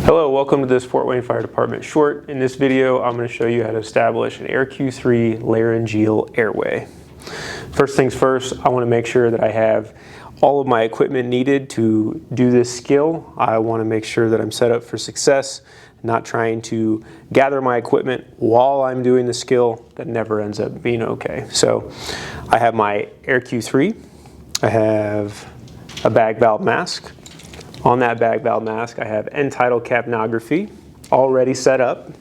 Hello, welcome to this Fort Wayne Fire Department short. In this video, I'm going to show you how to establish an AirQ3 laryngeal airway. First things first, I want to make sure that I have all of my equipment needed to do this skill. I want to make sure that I'm set up for success, not trying to gather my equipment while I'm doing the skill. That never ends up being okay. So I have my AirQ3, I have a bag valve mask. On that bag valve mask, I have end-tidal capnography already set up.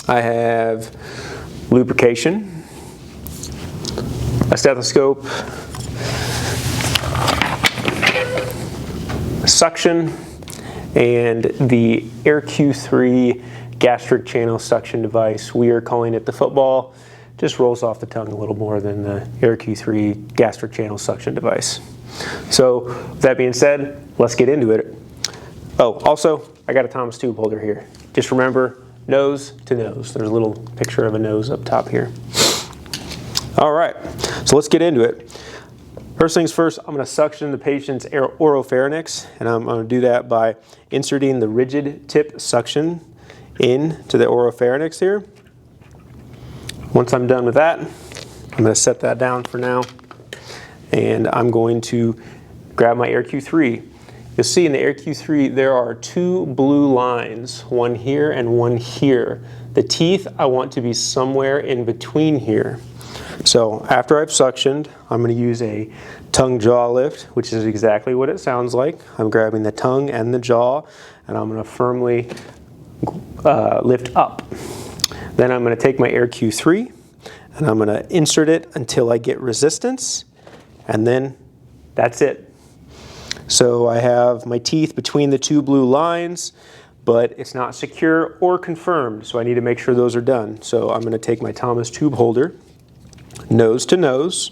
I have lubrication, a stethoscope, suction, and the AirQ3 gastric channel suction device. We are calling it the football. Just rolls off the tongue a little more than the AirQ3 gastric channel suction device. So with that being said, let's get into it. Oh, also, I got a Thomas tube holder here. Just remember, nose to nose. There's a little picture of a nose up top here. All right, so let's get into it. First things first, I'm going to suction the patient's oropharynx, and I'm going to do that by inserting the rigid tip suction into the oropharynx here. Once I'm done with that, I'm going to set that down for now, and I'm going to grab my AirQ3. You'll see in the AirQ3 there are two blue lines, one here and one here. The teeth I want to be somewhere in between here. So after I've suctioned, I'm going to use a tongue jaw lift, which is exactly what it sounds like. I'm grabbing the tongue and the jaw, and I'm going to firmly lift up. Then I'm going to take my AirQ3 and I'm going to insert it until I get resistance, and then that's it. So I have my teeth between the two blue lines, but it's not secure or confirmed, so I need to make sure those are done. So I'm going to take my Thomas tube holder, nose to nose,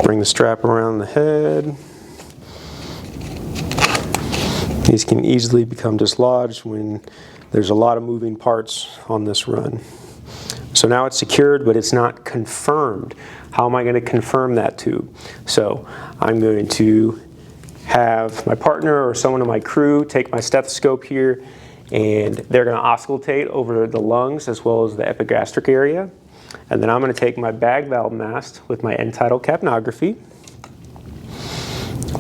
bring the strap around the head. These can easily become dislodged when there's a lot of moving parts on this run. So now it's secured, but it's not confirmed. How am I going to confirm that tube? So I'm going to have my partner or someone in my crew take my stethoscope here, and they're going to auscultate over the lungs as well as the epigastric area. And then I'm going to take my bag valve mask with my end-tidal capnography,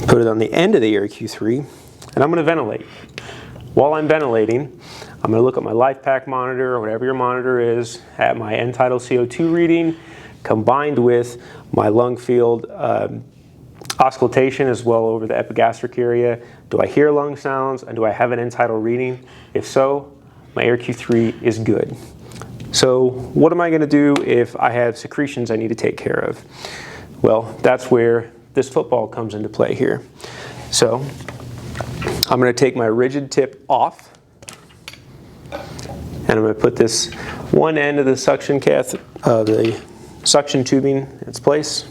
put it on the end of the AirQ3, and I'm going to ventilate. While I'm ventilating, I'm going to look at my LifePak monitor or whatever your monitor is at my end-tidal CO2 reading, combined with my lung field auscultation as well over the epigastric area. Do I hear lung sounds, and do I have an end-tidal reading? If so, my AirQ3 is good. So what am I going to do if I have secretions I need to take care of? Well, that's where this football comes into play here. So I'm going to take my rigid tip off, and I'm going to put this one end of the suction the suction tubing in its place,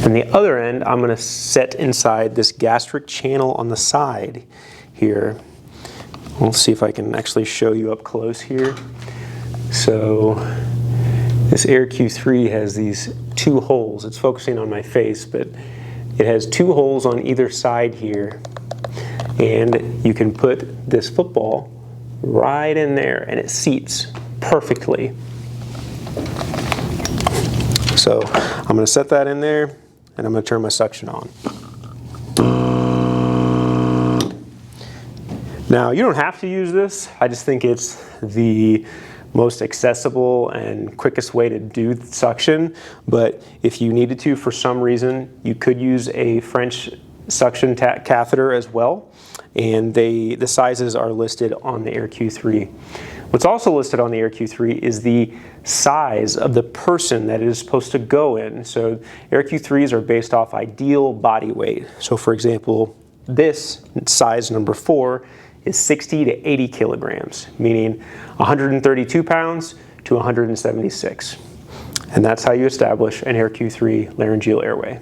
and the other end I'm going to set inside this gastric channel on the side here. We'll see if I can actually show you up close here. So this AirQ3 has these two holes. It's focusing on my face, but it has two holes on either side here, and you can put this football right in there and it seats perfectly. So I'm going to set that in there, and I'm going to turn my suction on. Now, you don't have to use this. I just think it's the most accessible and quickest way to do suction, but if you needed to for some reason, you could use a French suction catheter as well, and the sizes are listed on the AirQ3. What's also listed on the AirQ3 is the size of the person that it is supposed to go in. So AirQ3s are based off ideal body weight. So for example, this size number 4 is 60 to 80 kilograms, meaning 132 pounds to 176. And that's how you establish an AirQ3 laryngeal airway.